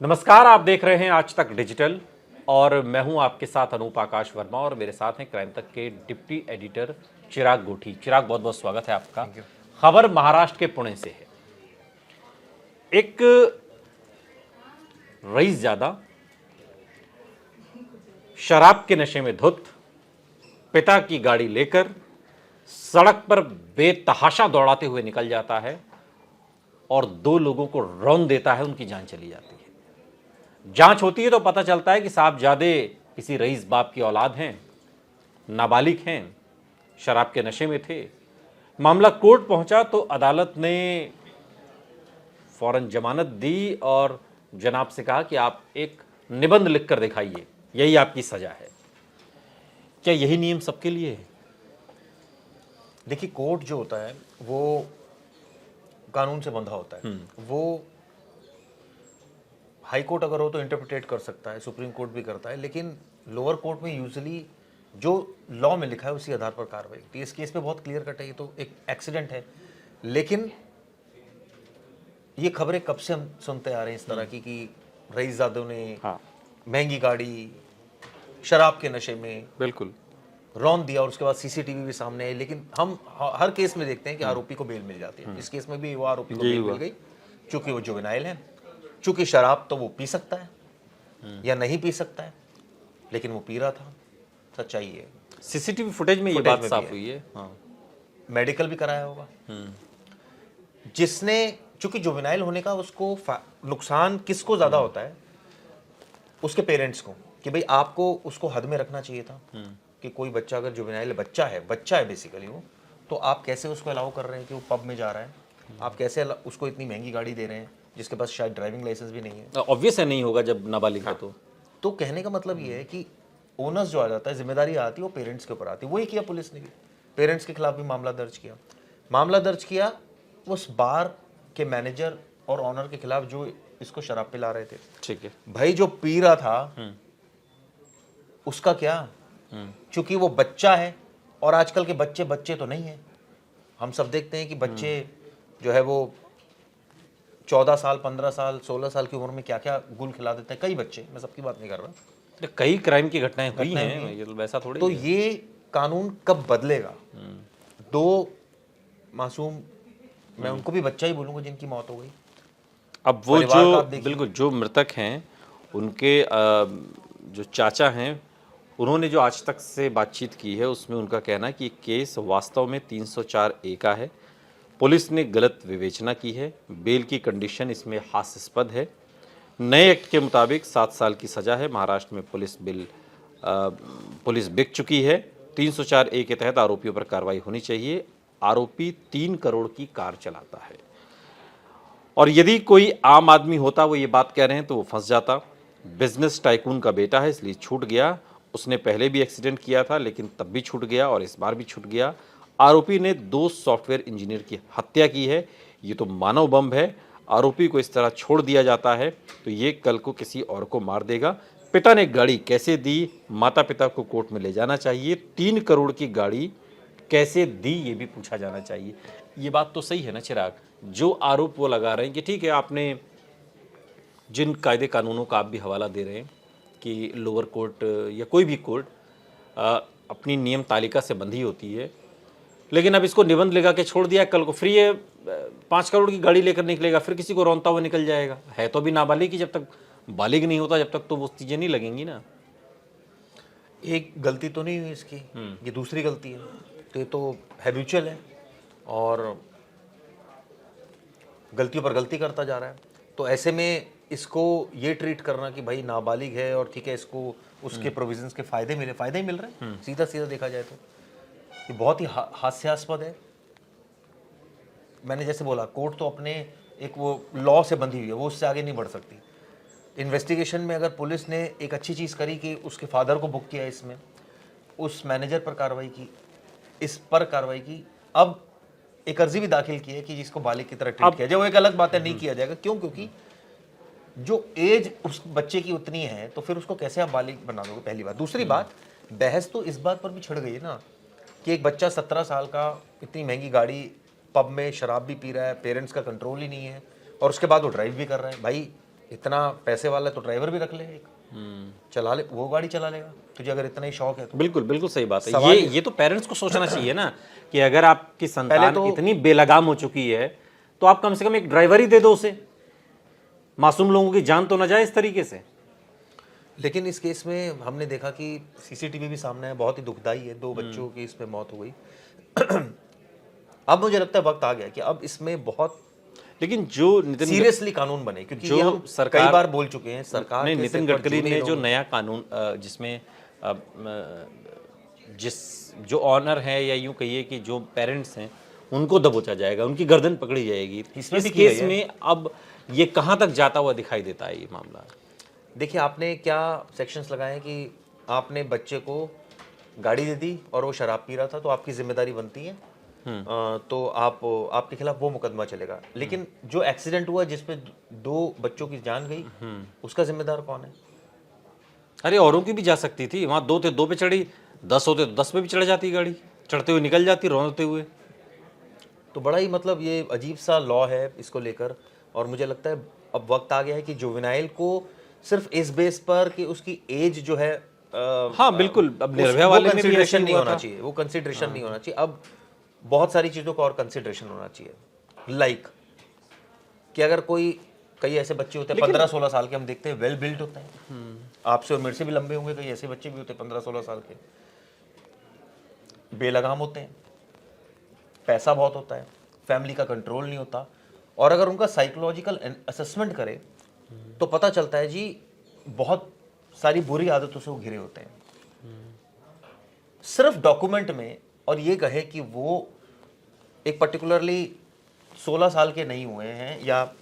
नमस्कार, आप देख रहे हैं आज तक डिजिटल और मैं हूं आपके साथ अनूप आकाश वर्मा और मेरे साथ हैं क्राइम तक के डिप्टी एडिटर चिराग गोठी। चिराग, बहुत बहुत स्वागत है आपका। खबर महाराष्ट्र के पुणे से है। एक रईसजादा शराब के नशे में धुत पिता की गाड़ी लेकर सड़क पर बेतहाशा दौड़ाते हुए निकल जाता है और दो लोगों को रौंद देता है, उनकी जान चली जाती है। जांच होती है तो पता चलता है कि साहबजादे किसी रईस बाप की औलाद हैं, नाबालिग हैं, शराब के नशे में थे। मामला कोर्ट पहुंचा तो अदालत ने फौरन जमानत दी और जनाब से कहा कि आप एक निबंध लिखकर दिखाइए, यही आपकी सजा है। क्या यही नियम सबके लिए है? देखिए, कोर्ट जो होता है वो कानून से बंधा होता है। वो हाई कोर्ट अगर हो तो इंटरप्रिटेट कर सकता है, सुप्रीम कोर्ट भी करता है, लेकिन लोअर कोर्ट में यूजुअली जो लॉ में लिखा है उसी आधार पर कार्रवाई होती है। इस केस पे बहुत क्लियर कट है, ये तो एक एक्सीडेंट है। लेकिन ये खबरें कब से हम सुनते आ रहे हैं इस तरह की कि रईसजादों ने महंगी गाड़ी शराब के नशे में बिल्कुल रौंद दिया और उसके बाद सीसीटीवी भी सामने है। लेकिन हम हर केस में देखते हैं कि आरोपी को बेल मिल जाती है। इस केस में भी वो आरोपी को बेल मिल गई चूंकि वो जुवेनाइल है। चूंकि शराब तो वो पी सकता है या नहीं पी सकता है, लेकिन वो पी रहा था, सच्चाई है। सीसीटीवी फुटेज में ये बात साफ हुई है। हाँ। मेडिकल भी कराया होगा। जिसने, चूंकि जुवेनाइल होने का उसको नुकसान किसको ज्यादा होता है? उसके पेरेंट्स को, कि भाई आपको उसको हद में रखना चाहिए था। कि कोई बच्चा अगर जुवेनाइल बच्चा है बेसिकली वो, तो आप कैसे उसको अलाउ कर रहे हैं कि वो पब में जा रहा है? आप कैसे उसको इतनी महंगी गाड़ी दे रहे हैं जिसके पास शायद ड्राइविंग लाइसेंस भी नहीं है? ऑब्वियस है, नहीं होगा जब नाबालिग है। तो कहने का मतलब ये है कि ओनर्स जो आ जाता है, जिम्मेदारी आती है वो पेरेंट्स के ऊपर आती है। वही किया पुलिस ने भी, पेरेंट्स के खिलाफ भी मामला दर्ज किया उस बार के मैनेजर और ऑनर के खिलाफ जो इसको शराब पिला रहे थे। ठीक है भाई, जो पी रहा था उसका क्या? चूंकि वो बच्चा है, और आजकल के बच्चे तो नहीं है। हम सब देखते हैं कि बच्चे जो है वो 14 साल, 15 साल, 16 साल की उम्र में क्या क्या गुल खिला देते हैं। कई बच्चे, मैं सबकी बात नहीं कर रहा, कई क्राइम की घटनाएं हुई हैं, ये तो वैसा थोड़ी। तो ये कानून कब बदलेगा? दो मासूम, मैं उनको भी बच्चा ही बोलूंगा, जिनकी मौत हो गई। अब वो जो बिल्कुल जो मृतक हैं, उनके जो चाचा हैं, उन्होंने जो आज तक से बातचीत की है उसमें उनका कहना है कि केस वास्तव में 304A का है। पुलिस ने गलत विवेचना की है। बेल की कंडीशन इसमें हास्यास्पद है। नए एक्ट के मुताबिक 7 साल की सज़ा है। महाराष्ट्र में पुलिस बिक चुकी है। 304A के तहत आरोपियों पर कार्रवाई होनी चाहिए। आरोपी 3 करोड़ की कार चलाता है और यदि कोई आम आदमी होता, वो ये बात कह रहे हैं, तो वो फंस जाता। बिजनेस टाइकून का बेटा है, इसलिए छूट गया। उसने पहले भी एक्सीडेंट किया था, लेकिन तब भी छूट गया और इस बार भी छूट गया। आरोपी ने 2 सॉफ्टवेयर इंजीनियर की हत्या की है। ये तो मानव बम है। आरोपी को इस तरह छोड़ दिया जाता है तो ये कल को किसी और को मार देगा। पिता ने गाड़ी कैसे दी? माता पिता को कोर्ट में ले जाना चाहिए। 3 करोड़ की गाड़ी कैसे दी, ये भी पूछा जाना चाहिए। ये बात तो सही है ना चिराग, जो आरोप वो लगा रहे हैं कि ठीक है, आपने जिन कायदे कानूनों का आप भी हवाला दे रहे हैं कि लोअर कोर्ट या कोई भी कोर्ट अपनी नियम तालिका से बंधी होती है, लेकिन अब इसको निबंध लगा के छोड़ दिया, कल को फ्री है 5 करोड़ की गाड़ी लेकर निकलेगा, फिर किसी को रौंदता हुआ निकल जाएगा। है तो भी नाबालिग की, जब तक बालिग नहीं होता जब तक तो वो चीज़ें नहीं लगेंगी ना। एक गलती तो नहीं हुई इसकी, ये दूसरी गलती है, तो ये तो हैबिचुअल है और गलतियों पर गलती करता जा रहा है। तो ऐसे में इसको ये ट्रीट करना कि भाई नाबालिग है और ठीक है, इसको उसके प्रोविजंस के फायदे ही मिल रहे हैं, सीधा सीधा देखा जाए तो ये बहुत ही हास्यास्पद है। मैंने जैसे बोला, कोर्ट तो अपने एक वो लॉ से बंधी हुई है, वो उससे आगे नहीं बढ़ सकती। इन्वेस्टिगेशन में अगर पुलिस ने एक अच्छी चीज़ करी कि उसके फादर को बुक किया, इसमें उस मैनेजर पर कार्रवाई की, इस पर कार्रवाई की, अब एक अर्जी भी दाखिल की है कि जिसको बालिग की तरह ट्रीट किया जाए। वो एक अलग बात है, नहीं किया जाएगा। क्यों? क्योंकि जो एज उस बच्चे की उतनी है, तो फिर उसको कैसे आप बालिग बना दोगे? पहली बात। दूसरी बात, बहस तो इस बात पर भी छिड़ गई है ना कि एक बच्चा 17 साल का इतनी महंगी गाड़ी, पब में शराब भी पी रहा है, पेरेंट्स का कंट्रोल ही नहीं है, और उसके बाद वो ड्राइव भी कर रहा है। भाई, इतना पैसे वाला है तो ड्राइवर भी रख ले एक, चला ले, वो गाड़ी चला लेगा, तुझे अगर इतना ही शौक है तो। बिल्कुल बिल्कुल सही बात है। सवाल ये तो पेरेंट्स को सोचना चाहिए ना कि अगर आपकी संतान तो- इतनी बेलगाम हो चुकी है तो आप कम से कम एक ड्राइवर ही दे दो उसे, मासूम लोगों की जान तो न जाए इस तरीके से। लेकिन इस केस में हमने देखा कि सीसीटीवी भी सामने है, बहुत ही दुखदाई है, 2 बच्चों की इसमें मौत हो गई। अब मुझे लगता है वक्त आ गया कि अब इसमें बहुत लेकिन जो नितिन सीरियसली कानून बने, क्योंकि जो ये हम सरकार- कई बार बोल चुके हैं, सरकार नहीं, के नितिन सिर पर गडकरी जूने ने जो लोग- नया कानून जिसमें जिस जो ऑनर है या यूं कहिए कि जो पेरेंट्स हैं उनको दबोचा जाएगा, उनकी गर्दन पकड़ी जाएगी। इसमें इस भी किया केस है। में अब ये कहां तक जाता हुआ दिखाई देता है ये मामला? देखिए आपने क्या सेक्शंस लगाए हैं कि आपने बच्चे को गाड़ी दे दी और वो शराब पी रहा था, तो आपकी जिम्मेदारी बनती है, तो आपके खिलाफ वो मुकदमा चलेगा। लेकिन जो एक्सीडेंट हुआ जिसपे 2 बच्चों की जान गई, उसका जिम्मेदार कौन है? अरे औरों की भी जा सकती थी, वहां 2 थे 2 पे चढ़ी, 10 होते तो 10 पे भी चढ़ जाती गाड़ी, चढ़ते हुए निकल जाती रोते हुए। तो बड़ा ही मतलब ये अजीब सा लॉ है इसको लेकर, और मुझे लगता है अब वक्त आ गया है कि जुवेनाइल को सिर्फ इस बेस पर कि उसकी एज जो है हाँ बिल्कुल, अब निर्भया वाले में भी कंसिडरेशन ऐसे नहीं हुआ होना था। चाहिए, वो कंसिडरेशन नहीं होना चाहिए। अब बहुत सारी चीज़ों का और कंसिडरेशन होना चाहिए, लाइक कि अगर कई ऐसे बच्चे होते हैं 15-16 साल के, हम देखते हैं वेल बिल्ट होते हैं, आपसे और मेरे से भी लंबे होंगे, कई ऐसे बच्चे भी होते हैं 15-16 साल के, बेलगाम होते हैं, पैसा बहुत होता है, फैमिली का कंट्रोल नहीं होता, और अगर उनका साइकोलॉजिकल असेसमेंट करें तो पता चलता है जी बहुत सारी बुरी आदतों से वो घिरे होते हैं। सिर्फ डॉक्यूमेंट में और ये कहे कि वो एक पर्टिकुलरली 16 साल के नहीं हुए हैं या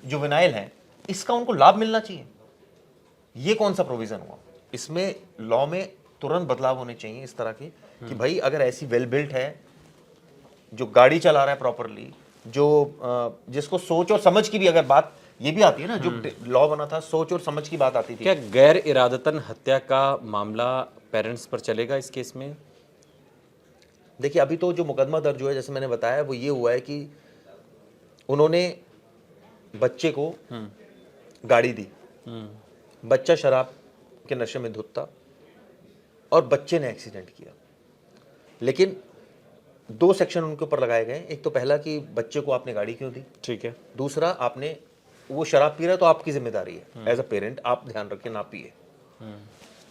जुवेनाइल हैं, इसका उनको लाभ मिलना चाहिए। ये कौन सा प्रोविजन हुआ? इसमें लॉ में तुरंत बदलाव होने चाहिए इस तरह के कि भाई अगर ऐसी वेल बिल्ट है, जो गाड़ी चला रहा है प्रॉपरली, जो जिसको सोच और समझ की भी अगर बात ये भी आती है ना, जो लॉ बना था सोच और समझ की बात आती थी। क्या गैर इरादतन हत्या का मामला पेरेंट्स पर चलेगा इस केस में? देखिए अभी तो जो मुकदमा दर्ज हुआ है, जैसे मैंने बताया, वो ये हुआ है कि उन्होंने बच्चे को गाड़ी दी, बच्चा शराब के नशे में धुत था और बच्चे ने एक्सीडेंट किया। लेकिन 2 सेक्शन उनके ऊपर लगाए गए। एक तो पहला कि बच्चे को आपने गाड़ी क्यों दी, ठीक है। दूसरा आपने वो शराब पी रहा है तो आपकी जिम्मेदारी है एज अ पेरेंट, आप ध्यान रखें ना पिए।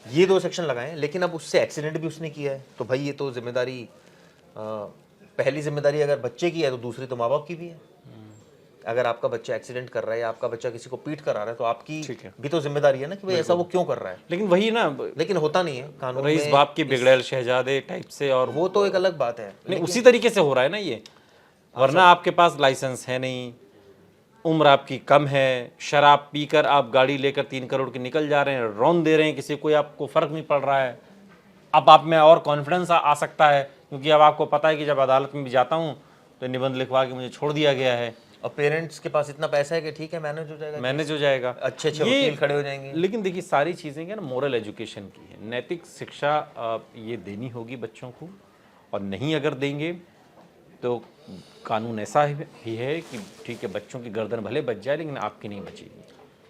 ये 2 सेक्शन लगाए। लेकिन अब उससे एक्सीडेंट भी उसने किया है, तो भाई ये तो जिम्मेदारी, पहली जिम्मेदारी अगर बच्चे की है तो दूसरी तो माँ बाप की भी है। अगर आपका बच्चा एक्सीडेंट कर रहा है या आपका बच्चा किसी को पीट कर आ रहा है तो आपकी ठीक है। भी तो जिम्मेदारी है ना कि भाई ऐसा वो क्यों कर रहा है। लेकिन वही ना, लेकिन होता नहीं है कानून रईस में, बाप की बिगड़ैल शहजादे टाइप से, और वो तो एक अलग बात है। नहीं उसी तरीके से हो रहा है ना ये। वरना आपके पास लाइसेंस है नहीं, उम्र आपकी कम है, शराब पीकर आप गाड़ी लेकर 3 करोड़ की निकल जा रहे हैं, रौन दे रहे हैं किसी को, आपको फर्क नहीं पड़ रहा है। अब आप में और कॉन्फिडेंस आ सकता है, क्योंकि अब आपको पता है कि जब अदालत में भी जाता हूँ तो निबंध लिखवा के मुझे छोड़ दिया गया है। और पेरेंट्स के पास इतना पैसा है कि ठीक है मैनेज हो जाएगा, मैनेज हो जाएगा, अच्छे वकील खड़े हो जाएंगे। लेकिन देखिए सारी चीज़ें क्या ना मोरल एजुकेशन की है, नैतिक शिक्षा ये देनी होगी बच्चों को, और नहीं अगर देंगे तो कानून ऐसा ही है कि ठीक है बच्चों की गर्दन भले बच जाए लेकिन आपकी नहीं बचेगी।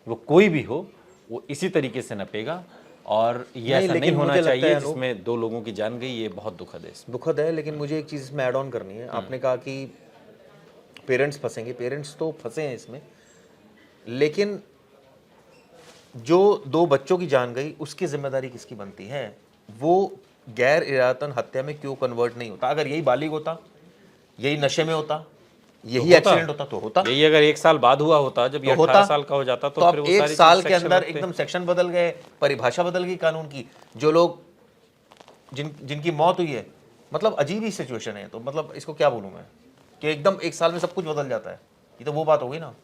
वो कोई भी हो वो इसी तरीके से नपेगा, और ये ऐसा नहीं होना चाहिए जिसमें 2 लोगों की जान गई। ये बहुत दुखद है। दुखद है, लेकिन मुझे एक चीज़ इसमें ऐड ऑन करनी है। आपने कहा कि पेरेंट्स फंसेंगे, पेरेंट्स तो फंसे हैं इसमें, लेकिन जो 2 बच्चों की जान गई उसकी जिम्मेदारी किसकी बनती है? वो गैर इरादतन हत्या में क्यों कन्वर्ट नहीं होता? अगर यही बालिग होता, यही नशे में होता, यही एक्सीडेंट होता तो होता। यही अगर 1 साल बाद हुआ होता, जब ये 18 साल का हो जाता तो अब फिर वो 1 सारी साल चीज़ के सेक्शन अंदर रखते। एकदम सेक्शन बदल गए, परिभाषा बदल गई कानून की। जो लोग जिनकी मौत हुई है, मतलब अजीब ही सिचुएशन है। तो मतलब इसको क्या बोलूं मैं कि एकदम 1 साल में सब कुछ बदल जाता है। ये तो वो बात हो गई ना।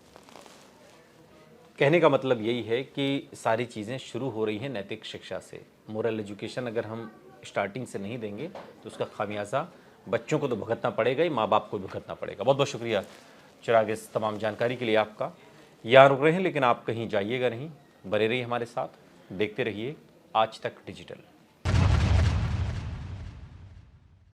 कहने का मतलब यही है कि सारी चीज़ें शुरू हो रही हैं नैतिक शिक्षा से। मोरल एजुकेशन अगर हम स्टार्टिंग से नहीं देंगे तो उसका खामियाजा बच्चों को तो भुगतना पड़ेगा ही, माँ बाप को भी भुगतना पड़ेगा। बहुत बहुत शुक्रिया चिराग इस तमाम जानकारी के लिए आपका। यहाँ रुक रहे हैं लेकिन आप कहीं जाइएगा नहीं, बने रहिए हमारे साथ, देखते रहिए आज तक डिजिटल।